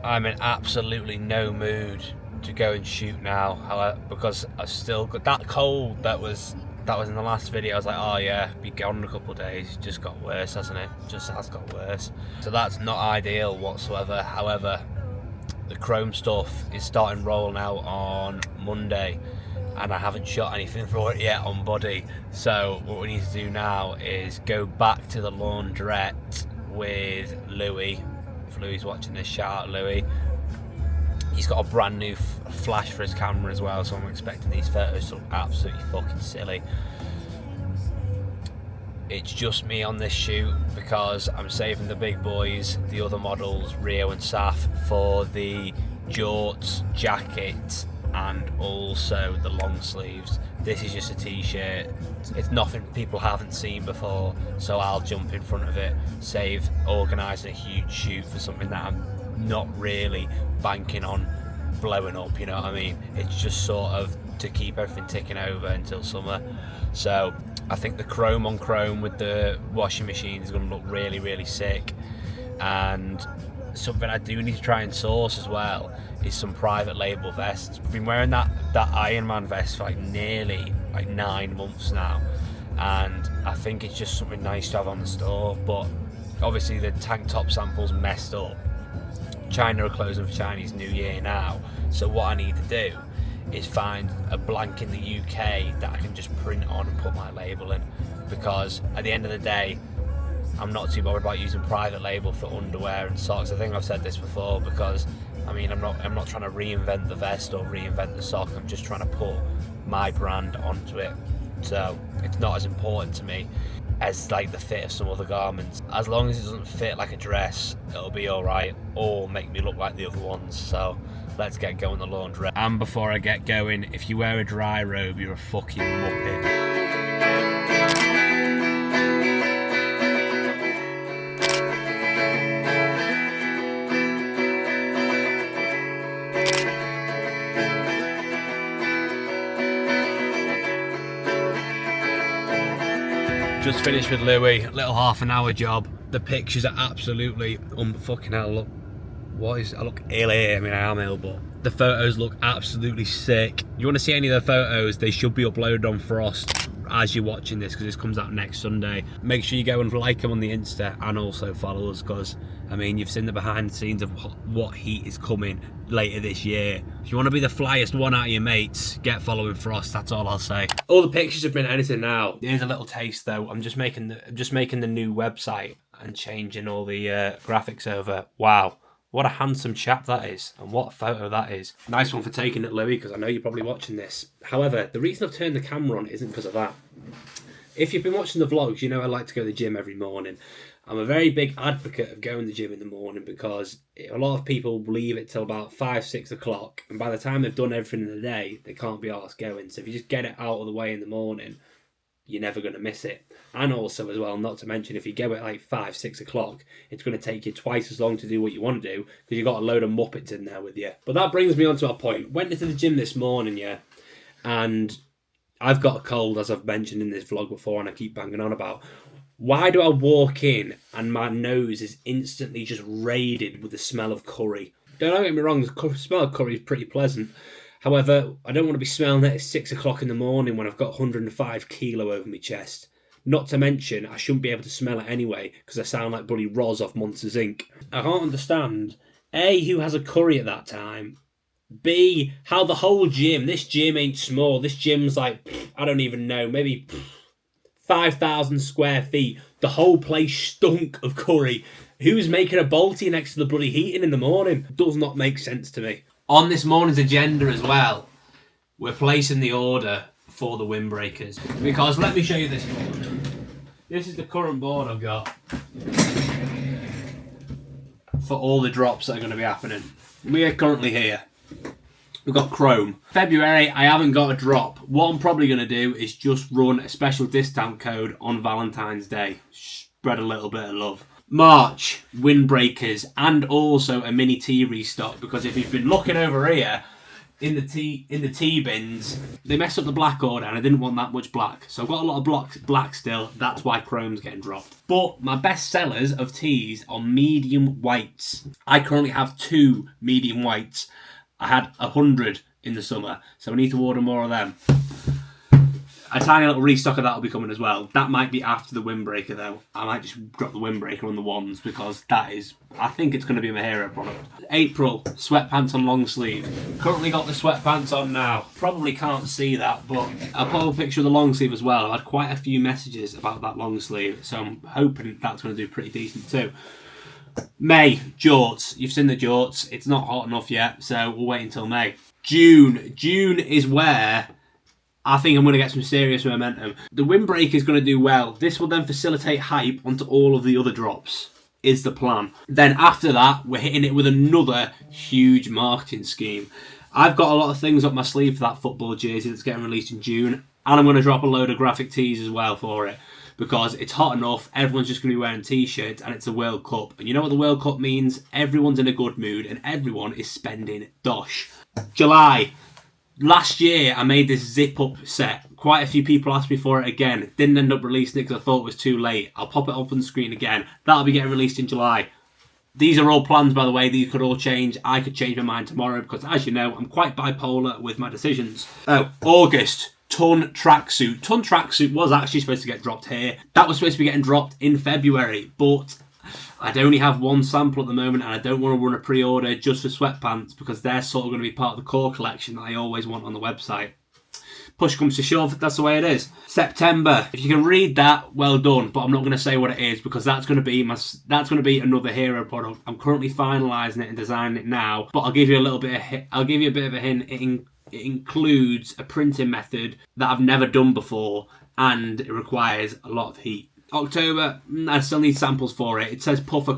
I'm in absolutely no mood to go and shoot now, however, because I still got that cold that was in the last video. I was like, oh yeah, be gone in a couple of days. It just got worse, hasn't it? Just has got worse. So that's not ideal whatsoever. However, the chrome stuff is starting rolling out on Monday, and I haven't shot anything for it yet on body. So what we need to do now is go back to the laundrette with Louis. If Louis watching this, shout out Louis. He's got a brand new flash for his camera as well, so I'm expecting these photos to look absolutely fucking silly. It's just me on this shoot because I'm saving the big boys, the other models, Rio and Saf, for the jorts, jacket, and also the long sleeves. This is just a t-shirt. It's nothing people haven't seen before, so I'll jump in front of it, save organising a huge shoot for something that I'm not really banking on blowing up, you know what I mean? It's just sort of to keep everything ticking over until summer. So I think the chrome on chrome with the washing machine is going to look really, really sick. And something I do need to try and source as well is some private label vests. I've been wearing that Iron Man vest for nearly 9 months now, and I think it's just something nice to have on the store. But obviously the tank top sample's messed up. China are closing for Chinese New Year now, so what I need to do is find a blank in the UK that I can just print on and put my label in, because at the end of the day I'm not too bothered about using private label for underwear and socks. I think I've said this before, because I mean I'm not trying to reinvent the vest or reinvent the sock. I'm just trying to put my brand onto it, so it's not as important to me as the fit of some other garments. As long as it doesn't fit like a dress, it'll be alright, or make me look like the other ones. So let's get going the laundry. And before I get going, if you wear a dry robe, you're a fucking muppet. Just finished with Louis, little half an hour job. The pictures are absolutely fucking hell. Look, I look ill here. I mean, I am ill, but the photos look absolutely sick. You want to see any of the photos? They should be uploaded on Frost as you're watching this, because this comes out next Sunday. Make sure you go and like them on the Insta and also follow us, because I mean, you've seen the behind the scenes of what heat is coming later this year. If you want to be the flyest one out of your mates, get following Frost. That's all I'll say. All the pictures have been edited now. Here's a little taste though. I'm just making the new website and changing all the graphics over. Wow. What a handsome chap that is, and what a photo that is. Nice one for taking it, Louis, because I know you're probably watching this. However, the reason I've turned the camera on isn't because of that. If you've been watching the vlogs, you know I like to go to the gym every morning. I'm a very big advocate of going to the gym in the morning, because a lot of people leave it till about 5-6 o'clock, and by the time they've done everything in the day, they can't be arsed going. So if you just get it out of the way in the morning, you're never going to miss it. And also as well, not to mention, if you go at 5-6 o'clock, it's going to take you twice as long to do what you want to do, because you've got a load of muppets in there with you. But that brings me on to our point. Went into the gym this morning, yeah, and I've got a cold, as I've mentioned in this vlog before, and I keep banging on about. Why do I walk in and my nose is instantly just raided with the smell of curry? Don't get me wrong, the smell of curry is pretty pleasant. However, I don't want to be smelling it at 6 o'clock in the morning when I've got 105 kilo over my chest. Not to mention, I shouldn't be able to smell it anyway, because I sound like bloody Roz off Monsters Inc. I can't understand, A, who has a curry at that time, B, how the whole gym, this gym ain't small, this gym's I don't even know, maybe 5,000 square feet. The whole place stunk of curry. Who's making a balti next to the bloody heating in the morning? Does not make sense to me. On this morning's agenda as well, we're placing the order for the windbreakers, because let me show you this board. This is the current board I've got for all the drops that are going to be happening. We are currently here. We've got chrome. February, I haven't got a drop. What I'm probably going to do is just run a special discount code on Valentine's Day. Spread a little bit of love. March, windbreakers, and also a mini T restock, because if you've been looking over here, in the tea bins, they messed up the black order and I didn't want that much black. So I've got a lot of black still. That's why chrome's getting dropped. But my best sellers of teas are medium whites. I currently have 2 medium whites. I had 100 in the summer, so I need to order more of them. A tiny little restock of that will be coming as well. That might be after the windbreaker though. I might just drop the windbreaker on the ones because that is, I think it's going to be my hero product. April, sweatpants on long sleeve. Currently got the sweatpants on now. Probably can't see that, but I'll put a picture of the long sleeve as well. I've had quite a few messages about that long sleeve, so I'm hoping that's going to do pretty decent too. May, jorts. You've seen the jorts. It's not hot enough yet, so we'll wait until May. June is where I think I'm going to get some serious momentum. The windbreaker is going to do well. This will then facilitate hype onto all of the other drops, is the plan. Then after that, we're hitting it with another huge marketing scheme. I've got a lot of things up my sleeve for that football jersey that's getting released in June, and I'm going to drop a load of graphic tees as well for it, because it's hot enough, everyone's just going to be wearing t-shirts, and it's a World Cup. And you know what the World Cup means? Everyone's in a good mood, and everyone is spending dosh. July. Last year, I made this zip-up set. Quite a few people asked me for it again. Didn't end up releasing it because I thought it was too late. I'll pop it up on the screen again. That'll be getting released in July. These are all plans, by the way. These could all change. I could change my mind tomorrow because, as you know, I'm quite bipolar with my decisions. Oh, August. Ton tracksuit. Ton tracksuit was actually supposed to get dropped here. That was supposed to be getting dropped in February, but I'd only have one sample at the moment and I don't want to run a pre-order just for sweatpants because they're sort of going to be part of the core collection that I always want on the website. Push comes to shove, that's the way it is. September. If you can read that, well done, but I'm not going to say what it is because that's going to be another hero product. I'm currently finalising it and designing it now, but I'll give you a bit of a hint. It includes a printing method that I've never done before and it requires a lot of heat. October, I still need samples for it. It says puffer ?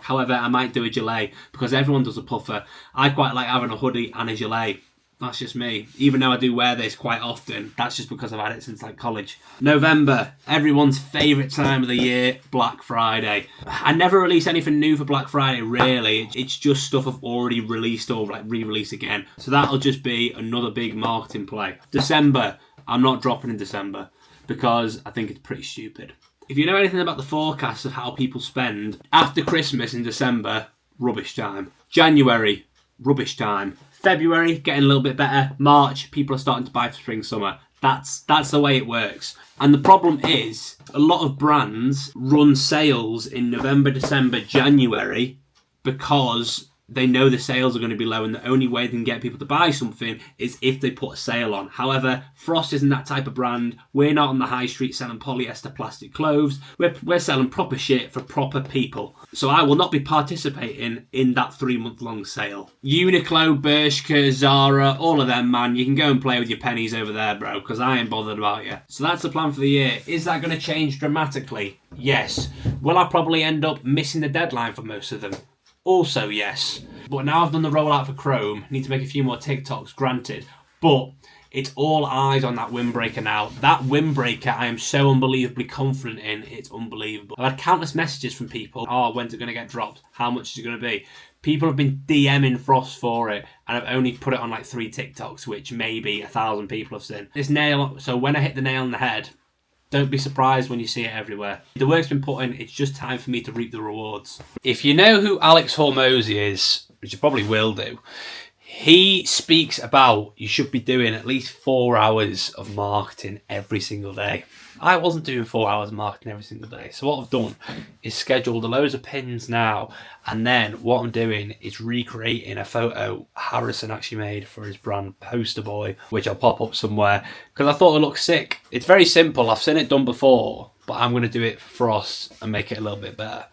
However, I might do a gilet because everyone does a puffer. I quite like having a hoodie and a gilet. That's just me. Even though I do wear this quite often, that's just because I've had it since like college. November, everyone's favourite time of the year, Black Friday. I never release anything new for Black Friday, really. It's just stuff I've already released or like re-release again. So that'll just be another big marketing play. December, I'm not dropping in December because I think it's pretty stupid. If you know anything about the forecast of how people spend, after Christmas in December, rubbish time. January, rubbish time. February, getting a little bit better. March, people are starting to buy for spring, summer. That's the way it works. And the problem is, a lot of brands run sales in November, December, January because they know the sales are going to be low and the only way they can get people to buy something is if they put a sale on. However, Frost isn't that type of brand. We're not on the high street selling polyester plastic clothes. We're selling proper shit for proper people. So I will not be participating in that 3-month-long sale. Uniqlo, Bershka, Zara, all of them, man. You can go and play with your pennies over there, bro, because I ain't bothered about you. So that's the plan for the year. Is that going to change dramatically? Yes. Will I probably end up missing the deadline for most of them? Also, yes. But now I've done the rollout for Chrome, need to make a few more TikToks, granted. But it's all eyes on that windbreaker now. That windbreaker I am so unbelievably confident in, it's unbelievable. I've had countless messages from people, oh, when's it going to get dropped? How much is it going to be? People have been DMing Frost for it, and I've only put it on like 3 TikToks, which maybe 1,000 people have seen. This nail, so when I hit the nail on the head, don't be surprised when you see it everywhere. The work's been put in, it's just time for me to reap the rewards. If you know who Alex Hormozi is, which you probably will do, he speaks about you should be doing at least 4 hours of marketing every single day. I wasn't doing 4 hours of marketing every single day. So what I've done is scheduled a loads of pins now. And then what I'm doing is recreating a photo Harrison actually made for his brand Poster Boy, which I'll pop up somewhere because I thought it looked sick. It's very simple. I've seen it done before, but I'm going to do it for Frost and make it a little bit better.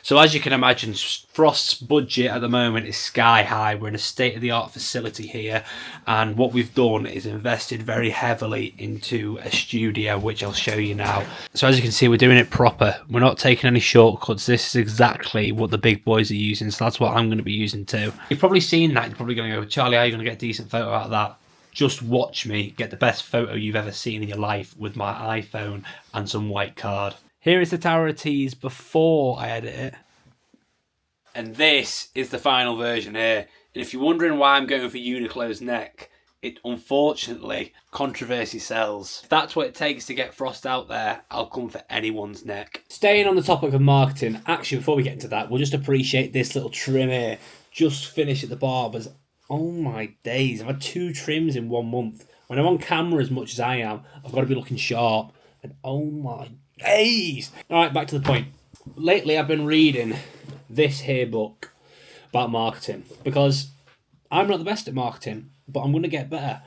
So as you can imagine, Frost's budget at the moment is sky high. We're in a state-of-the-art facility here, and what we've done is invested very heavily into a studio, which I'll show you now. So as you can see, we're doing it proper. We're not taking any shortcuts. This is exactly what the big boys are using, so that's what I'm going to be using too. You've probably seen that. You're probably going to go, Charlie, how are you going to get a decent photo out of that? Just watch me get the best photo you've ever seen in your life with my iPhone and some white card. Here is the Tower of Teas before I edit it. And this is the final version here. And if you're wondering why I'm going for Uniqlo's neck, it unfortunately, controversy sells. If that's what it takes to get Frost out there, I'll come for anyone's neck. Staying on the topic of marketing, actually before we get into that, we'll just appreciate this little trim here. Just finished at the barber's. Oh my days, I've had 2 trims in 1 month. When I'm on camera as much as I am, I've got to be looking sharp. And oh my days. Alright, back to the point. Lately I've been reading this here book about marketing because I'm not the best at marketing, but I'm going to get better.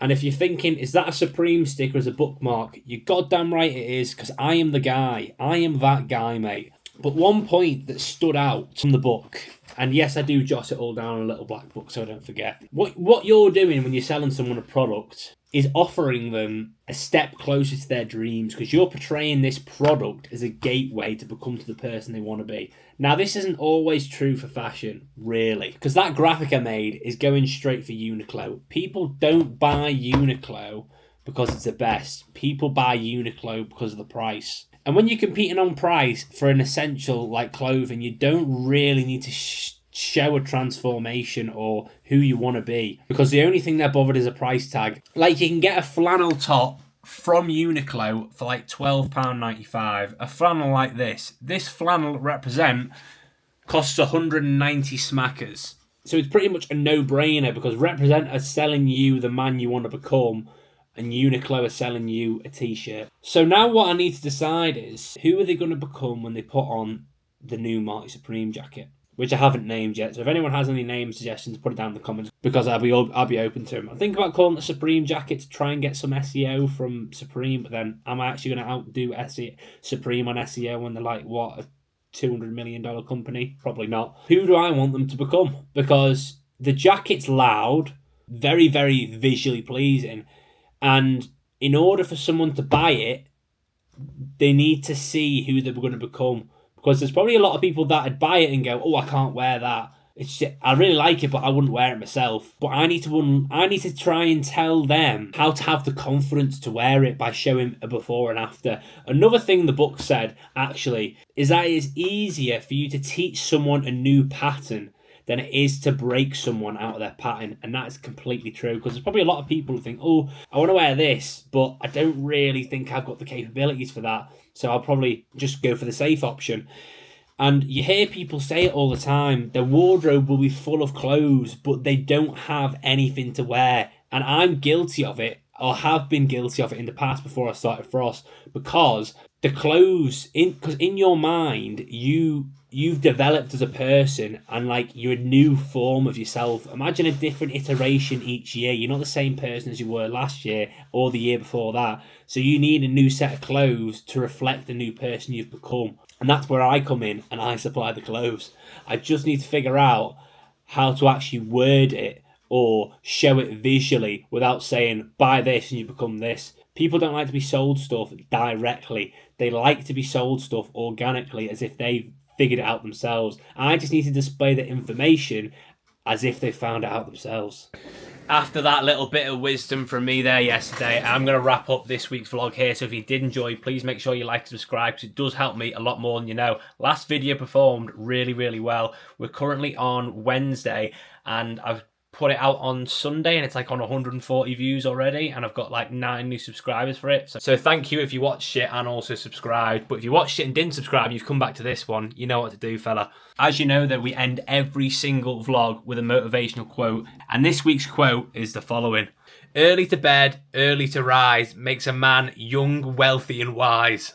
And if you're thinking, is that a Supreme sticker as a bookmark? You're goddamn right it is, because I am the guy. I am that guy, mate. But one point that stood out from the book, and yes, I do jot it all down in a little black book so I don't forget. What you're doing when you're selling someone a product is offering them a step closer to their dreams, because you're portraying this product as a gateway to become to the person they want to be. Now, this isn't always true for fashion, really, because that graphic I made is going straight for Uniqlo. People don't buy Uniqlo because it's the best. People buy Uniqlo because of the price. And when you're competing on price for an essential like clothing, you don't really need to show a transformation or who you want to be, because the only thing they're bothered is a price tag. Like, you can get a flannel top from Uniqlo for like £12.95. A flannel like this flannel Represent costs 190 smackers. So it's pretty much a no-brainer, because Represent are selling you the man you want to become, and Uniqlo are selling you a t-shirt. So now what I need to decide is, who are they going to become when they put on the new Marty Supreme jacket? Which I haven't named yet. So if anyone has any name suggestions, put it down in the comments, because I'll be open to them. I think about calling it the Supreme jacket to try and get some SEO from Supreme, but then am I actually going to outdo Supreme on SEO when they're like, what, a $200 million company? Probably not. Who do I want them to become? Because the jacket's loud, very, very visually pleasing, and in order for someone to buy it, they need to see who they're going to become. Because there's probably a lot of people that would buy it and go, oh, I can't wear that. It's just, I really like it, but I wouldn't wear it myself. But I need to try and tell them how to have the confidence to wear it by showing a before and after. Another thing the book said, actually, is that it is easier for you to teach someone a new pattern than it is to break someone out of their pattern. And that is completely true, because there's probably a lot of people who think, oh, I want to wear this, but I don't really think I've got the capabilities for that. So I'll probably just go for the safe option. And you hear people say it all the time. Their wardrobe will be full of clothes, but they don't have anything to wear. And I'm guilty of it, or have been guilty of it in the past before I started Frost, because the clothes, because in your mind, you've developed as a person, and like, you're a new form of yourself. Imagine a different iteration each year. You're not the same person as you were last year or the year before that. So you need a new set of clothes to reflect the new person you've become. And that's where I come in, and I supply the clothes. I just need to figure out how to actually word it or show it visually without saying, buy this and you become this. People don't like to be sold stuff directly. They like to be sold stuff organically, as if they've figured it out themselves. I just need to display the information as if they found it out themselves. After that little bit of wisdom from me there yesterday, I'm going to wrap up this week's vlog here. So if you did enjoy, please make sure you like and subscribe, because it does help me a lot more than you know. Last video performed really, really well. We're currently on Wednesday, and I've put it out on Sunday, and it's like on 140 views already, and I've got like 9 new subscribers for it. So thank you if you watched it and also subscribed. But if you watched it and didn't subscribe, you've come back to this one, you know what to do, fella. As you know, that we end every single vlog with a motivational quote, and this week's quote is the following: early to bed, early to rise makes a man young, wealthy and wise.